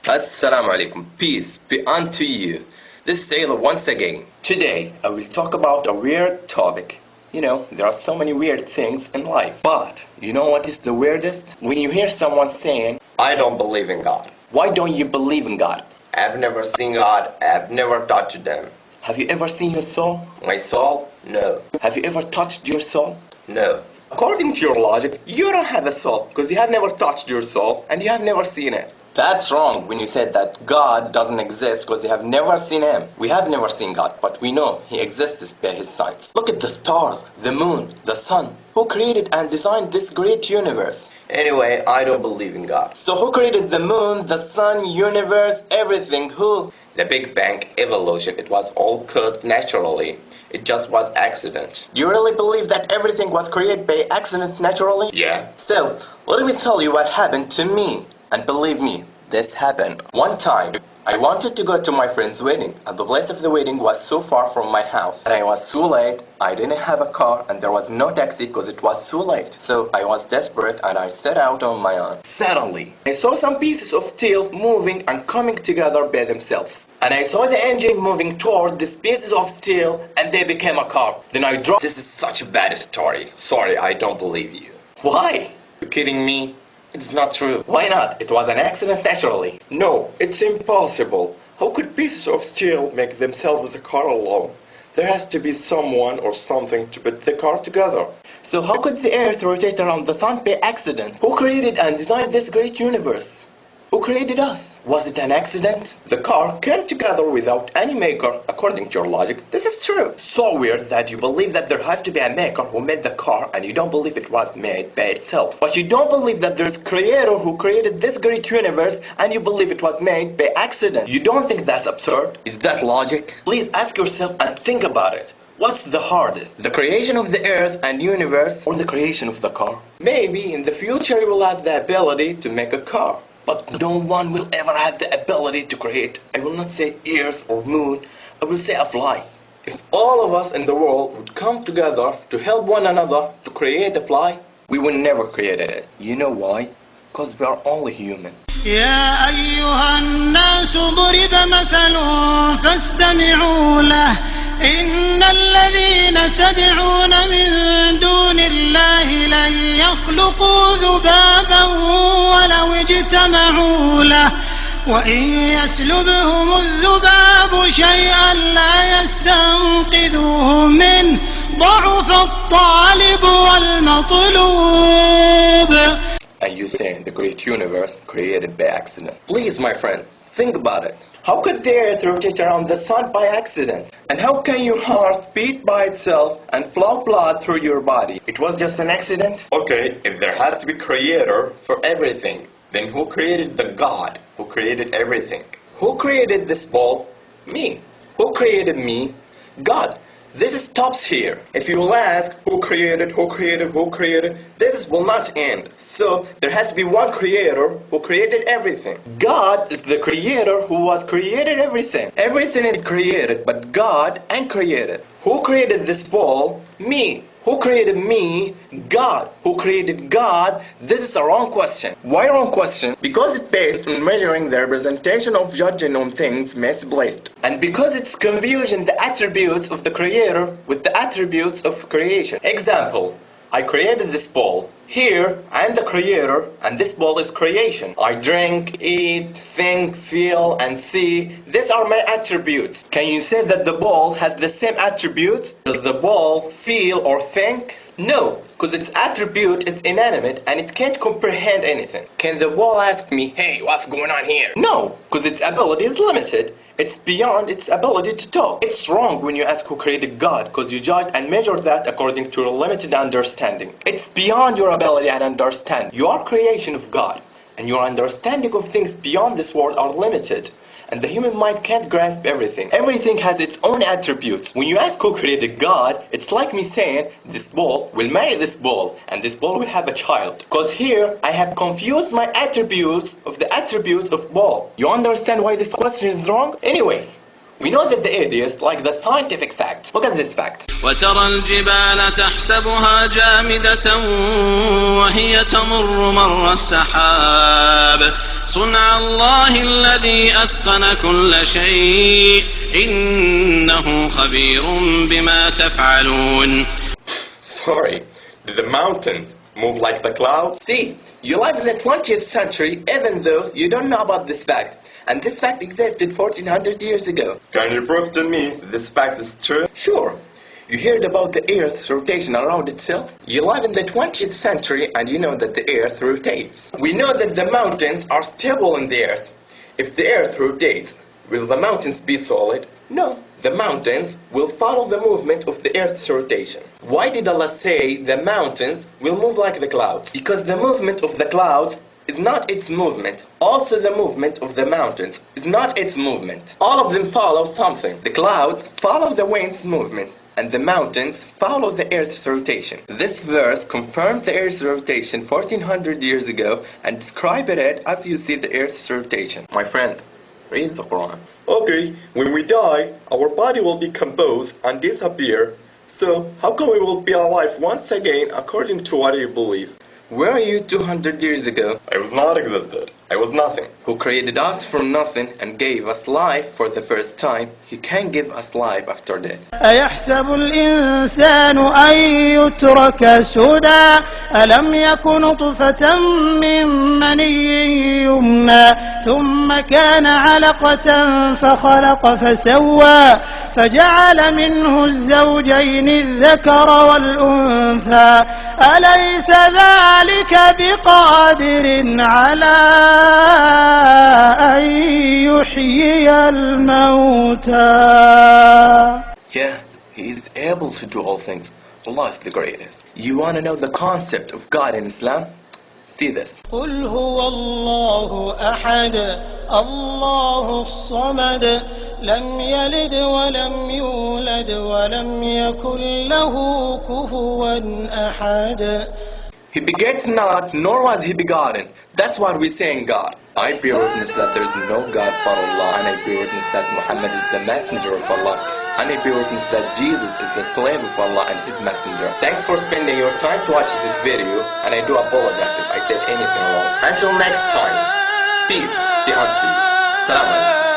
Assalamu alaikum. Peace be unto you. This is Taylor once again. Today I will talk about a weird topic. You know, there are so many weird things in life. But you know what is the weirdest? When you hear someone saying, I don't believe in God. Why don't you believe in God? I've never seen God. I've never touched them. Have you ever seen your soul? My soul? No. Have you ever touched your soul? No. According to your logic, you don't have a soul because you have never touched your soul and you have never seen it. That's wrong when you said that God doesn't exist because you have never seen Him. We have never seen God, but we know He exists by His signs. Look at the stars, the moon, the sun. Who created and designed this great universe? Anyway, I don't believe in God. So who created the moon, the sun, universe, everything? Who? The Big Bang, evolution, it was all caused naturally. It just was accident. Do you really believe that everything was created by accident naturally? Yeah. So, let me tell you what happened to me. And believe me, this happened. One time, I wanted to go to my friend's wedding, and the place of the wedding was so far from my house. And I was so late, I didn't have a car, and there was no taxi because it was so late. So I was desperate and I set out on my own. Suddenly, I saw some pieces of steel moving and coming together by themselves. And I saw the engine moving toward these pieces of steel, and they became a car. Then I drove. This is such a bad story. Sorry, I don't believe you. Why? You're kidding me? It's not true. Why not? It was an accident naturally. No, it's impossible. How could pieces of steel make themselves a car alone? There has to be someone or something to put the car together. So how could the earth rotate around the sun by accident? Who created and designed this great universe? Who created us? Was it an accident? The car came together without any maker, according to your logic. This is true. So weird that you believe that there has to be a maker who made the car and you don't believe it was made by itself. But you don't believe that there's a creator who created this great universe and you believe it was made by accident. You don't think that's absurd? Is that logic? Please ask yourself and think about it. What's the hardest? The creation of the earth and universe or the creation of the car? Maybe in the future you will have the ability to make a car. But no one will ever have the ability to create. I will not say earth or moon, I will say a fly. If all of us in the world would come together to help one another to create a fly, we would never create it. You know why? Because we are only human. يا أيها الناس ضرب مثل فاستمعوا له إن الذين تدعون من دون الله لن يخلقوا ذبابا ولو اجتمعوا له وإن يسلبهم الذباب شيئا لا يستنقذوه منه ضعف الطالب والمطلوب. And you say the great universe created by accident. Please, my friend, think about it. How could the earth rotate around the sun by accident? And how can your heart beat by itself and flow blood through your body? It was just an accident? Okay, if there had to be creator for everything, then who created the God who created everything? Who created this ball? Me. Who created me? God. This stops here. If you will ask who created, this will not end. So there has to be one creator who created everything. God is the creator who was created everything. Everything is created, but God ain't created. Who created this ball? Me. Who created me? God. Who created God? This is a wrong question. Why wrong question? Because it's based on measuring the representation of judging on things misplaced. And because it's confusing the attributes of the creator with the attributes of creation. Example, I created this ball. Here, I am the creator, and this ball is creation. I drink, eat, think, feel, and see. These are my attributes. Can you say that the ball has the same attributes? Does the ball feel or think? No, because its attribute is inanimate and it can't comprehend anything. Can the ball ask me, hey, what's going on here? No, because its ability is limited. It's beyond its ability to talk. It's wrong when you ask who created God, because you judge and measure that according to your limited understanding. It's beyond your ability and understanding. You are creation of God, and your understanding of things beyond this world are limited. And the human mind can't grasp everything. Everything has its own attributes. When you ask who created God, it's like me saying, this ball will marry this ball, and this ball will have a child. Because here, I have confused my attributes of the attributes of ball. You understand why this question is wrong? Anyway, we know that the atheists like the scientific fact. Look at this fact. وترى الجبال تحسبها جامدة وهي تمر مر السحاب صنع الله الذي أتقن كل شيء إنه خبير بما تفعلون. Sorry, do the mountains move like the clouds? See, you live in the 20th century even though you don't know about this fact. And this fact existed 1400 years ago. Can you prove to me this fact is true? Sure. You heard about the Earth's rotation around itself? You live in the 20th century and you know that the Earth rotates. We know that the mountains are stable in the Earth. If the Earth rotates, will the mountains be solid? No. The mountains will follow the movement of the Earth's rotation. Why did Allah say the mountains will move like the clouds? Because the movement of the clouds is not its movement. Also the movement of the mountains is not its movement. All of them follow something. The clouds follow the wind's movement, and the mountains follow the Earth's rotation. This verse confirmed the Earth's rotation 1400 years ago and described it as you see the Earth's rotation. My friend, read the Quran. Okay, when we die, our body will decompose and disappear. So, how come we will be alive once again according to what you believe? Where are you 200 years ago? I was not existed. I was nothing. Who created us from nothing and gave us life for the first time, He can give us life after death. أيحسب الإنسان أن يترك سدى ألم يك نطفة من مني يمنى ثم كان علقة فخلق فسوى فجعل منه الزوجين الذكر والأنثى أليس ذلك بقادر على أن يحيي الموتى. Yeah, He is able to do all things. Allah is the greatest. You want to know the concept of God in Islam? See this. قل هو الله أحد الله الصمد لم يلد ولم يولد ولم يكن له كفوا أحد. He begets not, nor was He begotten. That's what we say in God. I bear witness that there is no God but Allah, and I bear witness that Muhammad is the messenger of Allah, and I bear witness that Jesus is the slave of Allah and His messenger. Thanks for spending your time to watch this video, and I do apologize if I said anything wrong. Until next time, peace be unto you. Salam alaikum.